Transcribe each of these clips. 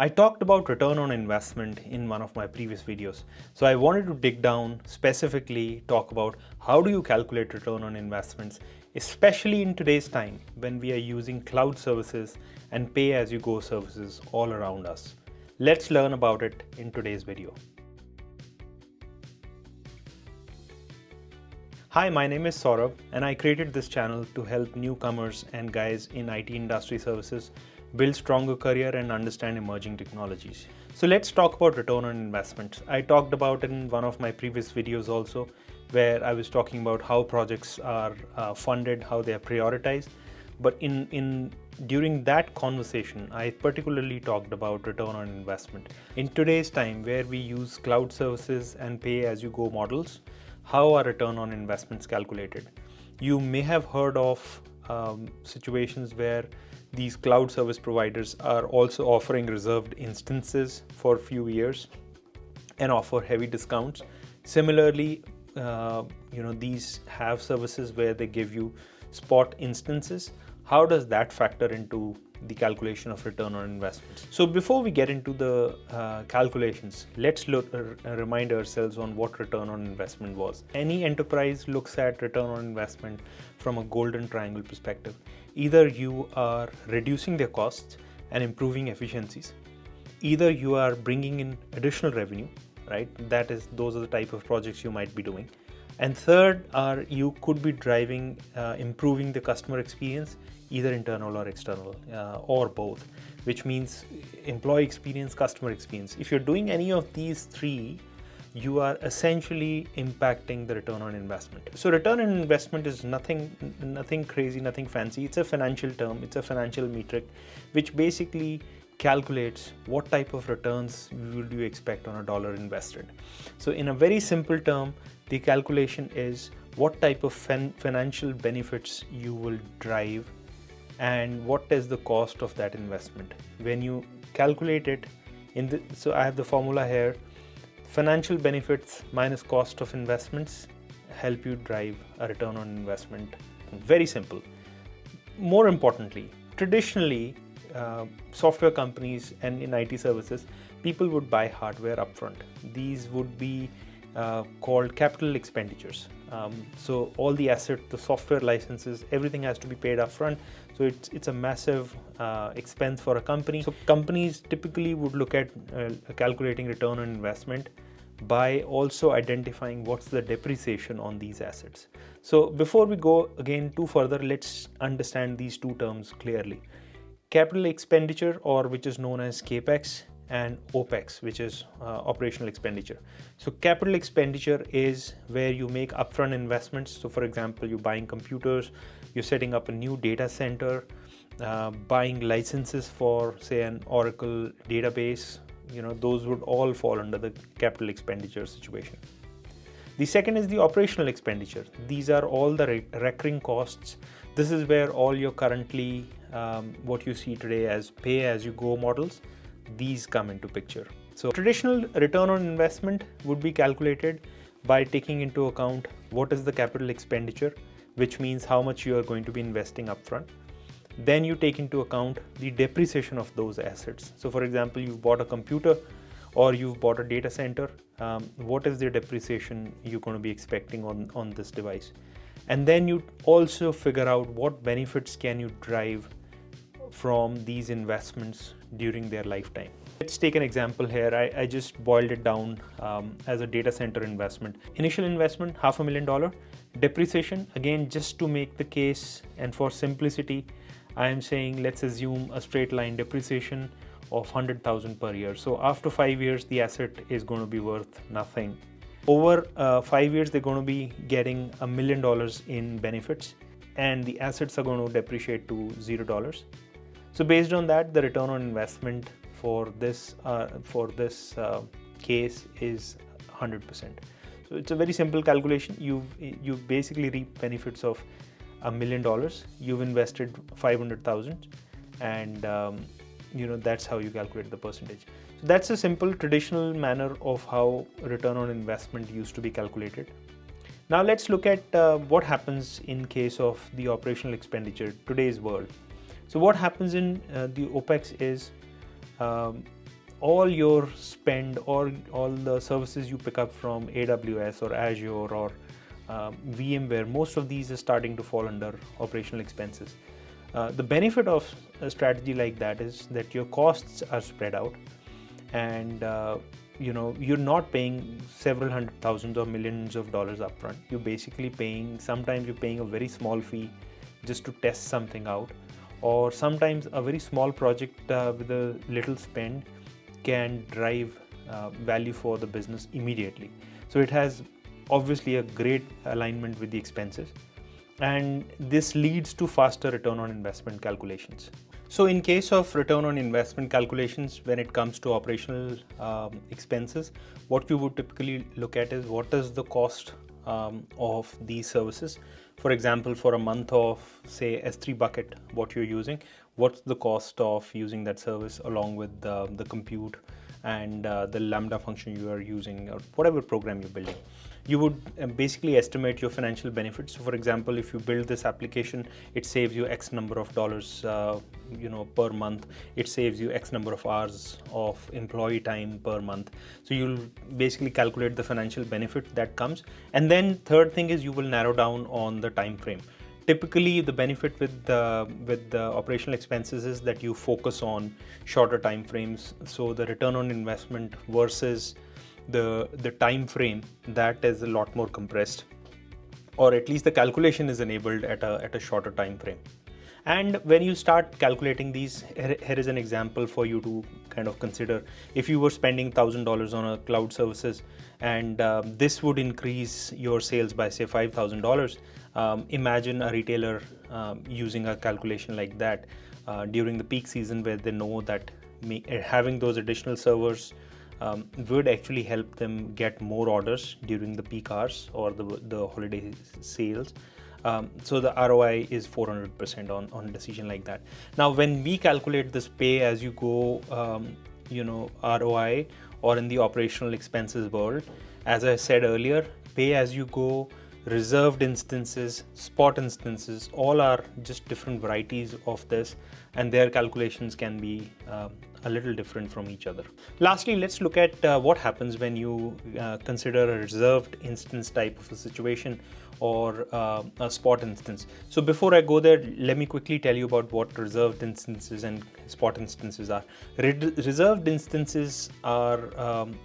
I talked about return on investment in one of my previous videos. So I wanted to dig down, specifically talk about how do you calculate return on investments, especially in today's time when we are using cloud services and pay-as-you-go services all around us. Let's learn about it in today's video. Hi, my name is Saurabh and I created this channel to help newcomers and guys in IT industry services build stronger career and understand emerging technologies. So let's talk about return on investment. I talked about it in one of my previous videos also, where I was talking about how projects are funded, how they are prioritized. But during that conversation, I particularly talked about return on investment. In today's time, where we use cloud services and pay-as-you-go models, how are return on investments calculated? You may have heard of situations where these cloud service providers are also offering reserved instances for a few years and offer heavy discounts. Similarly, these have services where they give you spot instances. How does that factor into the calculation of return on investments? So before we get into the calculations, let's remind ourselves on what return on investment was. Any enterprise looks at return on investment from a golden triangle perspective. Either you are reducing their costs and improving efficiencies, either you are bringing in additional revenue, right? Those are the type of projects you might be doing. And third you could be driving, improving the customer experience, either internal or external, or both, which means employee experience, customer experience. If you're doing any of these three, you are essentially impacting the return on investment. So return on investment is nothing crazy, nothing fancy. It's a financial term, it's a financial metric, which basically calculates what type of returns would you expect on a dollar invested. So in a very simple term, the calculation is what type of financial benefits you will drive and what is the cost of that investment. When you calculate it so I have the formula here. Financial benefits minus cost of investments help you drive a return on investment. Very simple. More importantly, traditionally, software companies and in IT services, people would buy hardware upfront. These would be called capital expenditures. So all the assets, the software licenses, everything has to be paid upfront. So it's a massive expense for a company. So companies typically would look at calculating return on investment by also identifying what's the depreciation on these assets. So before we go again too further, let's understand these two terms clearly. Capital expenditure, or which is known as CapEx, and OpEx, which is operational expenditure. So capital expenditure is where you make upfront investments. So for example, you're buying computers, you're setting up a new data center, buying licenses for say an Oracle database, those would all fall under the capital expenditure situation. The second is the operational expenditure. These are all the recurring costs. This is where all your currently what you see today as pay-as-you-go models, these come into picture. So traditional return on investment would be calculated by taking into account what is the capital expenditure, which means how much you are going to be investing upfront. Then you take into account the depreciation of those assets. So for example, you've bought a computer or you've bought a data center. What is the depreciation you're going to be expecting on this device? And then you also figure out what benefits can you drive from these investments during their lifetime. Let's take an example here. I just boiled it down as a data center investment. Initial investment, $500,000. Depreciation, again, just to make the case and for simplicity, I am saying let's assume a straight line depreciation of $100,000 per year. So after 5 years, the asset is going to be worth nothing. Over 5 years, they're going to be getting $1 million in benefits, and the assets are going to depreciate to $0. So based on that, the return on investment for this case is 100%. So it's a very simple calculation. You've basically reaped benefits of $1 million. You've invested 500,000, and that's how you calculate the percentage. So that's a simple traditional manner of how return on investment used to be calculated. Now let's look at what happens in case of the operational expenditure today's world. So what happens in the OpEx is all your spend or all the services you pick up from AWS or Azure or VMware, most of these are starting to fall under operational expenses. The benefit of a strategy like that is that your costs are spread out, and you're not paying several hundred thousands or millions of dollars upfront. You're basically paying, sometimes you're paying a very small fee just to test something out, or sometimes a very small project with a little spend can drive value for the business immediately. So it has obviously a great alignment with the expenses, and this leads to faster return on investment calculations. So in case of return on investment calculations, when it comes to operational expenses, what you would typically look at is what is the cost of these services. For example, for a month of, say, S3 bucket, what you're using, what's the cost of using that service along with the compute and the Lambda function you are using, or whatever program you're building. You would basically estimate your financial benefits. So for example, if you build this application, it saves you X number of dollars per month. It saves you X number of hours of employee time per month. So you'll basically calculate the financial benefit that comes. And then third thing is you will narrow down on the time frame. Typically, the benefit with the operational expenses is that you focus on shorter time frames. So the return on investment versus the time frame, that is a lot more compressed, or at least the calculation is enabled at a shorter time frame. And when you start calculating these, here is an example for you to kind of consider. If you were spending $1,000 on a cloud services, and this would increase your sales by, say, $5,000. Imagine a retailer using a calculation like that during the peak season, where they know that having those additional servers would actually help them get more orders during the peak hours or the holiday sales. So the ROI is 400% on a decision like that. Now, when we calculate this pay as you go, ROI, or in the operational expenses world, as I said earlier, pay as you go, reserved instances, spot instances, all are just different varieties of this, and their calculations can be a little different from each other. Lastly, let's look at what happens when you consider a reserved instance type of a situation or a spot instance. So before I go there, let me quickly tell you about what reserved instances and spot instances are. Reserved instances are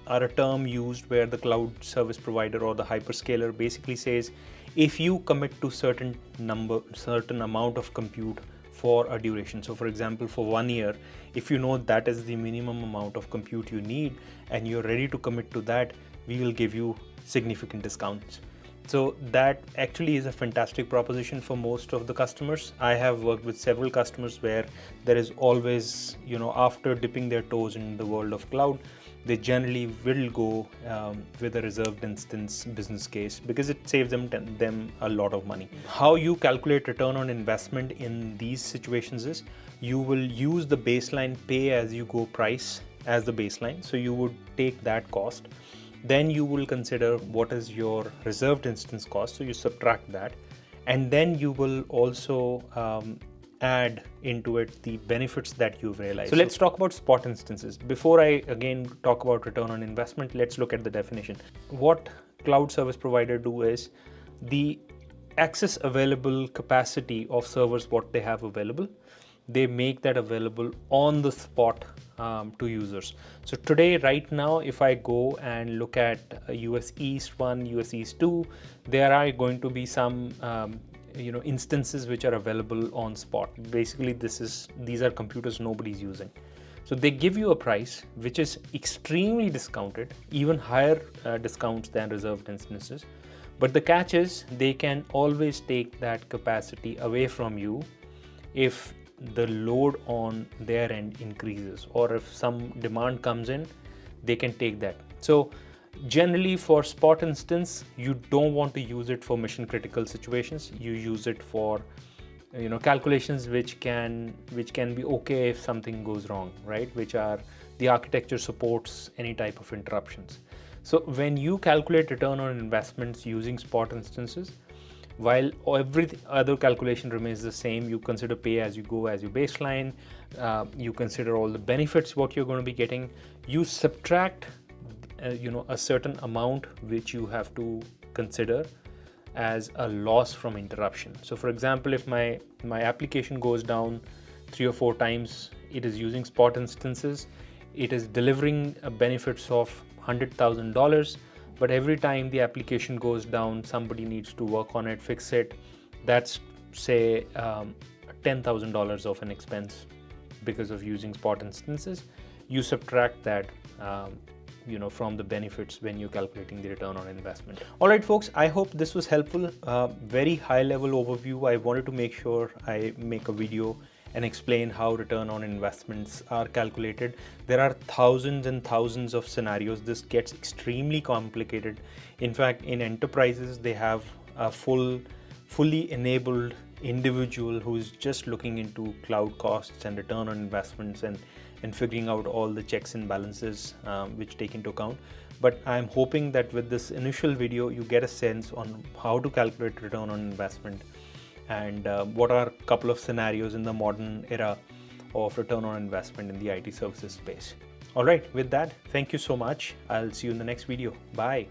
a term used where the cloud service provider or the hyperscaler basically says, if you commit to certain amount of compute for a duration. So for example, for 1 year, if you know that is the minimum amount of compute you need and you're ready to commit to that, we will give you significant discounts. So that actually is a fantastic proposition for most of the customers. I have worked with several customers where there is always, after dipping their toes in the world of cloud, they generally will go with a reserved instance business case because it saves them a lot of money. How you calculate return on investment in these situations is you will use the baseline pay as you go price as the baseline. So you would take that cost. Then you will consider what is your reserved instance cost. So you subtract that, and then you will also add into it the benefits that you've realized. So let's talk about spot instances. Before I again talk about return on investment, let's look at the definition. What cloud service provider do is the access available capacity of servers, what they have available, they make that available on the spot to users. So today, right now, if I go and look at US East 1, US East 2, there are going to be some instances which are available on spot. Basically, these are computers nobody's using. So they give you a price which is extremely discounted, even higher discounts than reserved instances. But the catch is they can always take that capacity away from you if the load on their end increases, or if some demand comes in, they can take that. So generally for spot instance, you don't want to use it for mission critical situations. You use it for calculations which can be okay if something goes wrong, right? Which are the architecture supports any type of interruptions. So when you calculate return on investments using spot instances, while every other calculation remains the same. You consider pay as you go as your baseline. You consider all the benefits what you're going to be getting. You subtract a certain amount which you have to consider as a loss from interruption. So for example, if my application goes down 3 or 4 times, it is using spot instances, it is delivering benefits of $100,000, but every time the application goes down, somebody needs to work on it, fix it. That's say $10,000 of an expense because of using spot instances. You subtract that from the benefits when you're calculating the return on investment. All right, folks, I hope this was helpful. Very high level overview. I wanted to make sure I make a video and explain how return on investments are calculated. There are thousands and thousands of scenarios. This gets extremely complicated. In fact, in enterprises, they have a fully enabled individual who's just looking into cloud costs and return on investments and figuring out all the checks and balances which take into account. But I'm hoping that with this initial video, you get a sense on how to calculate return on investment and what are a couple of scenarios in the modern era of return on investment in the IT services space. All right, with that, thank you so much. I'll see you in the next video. Bye.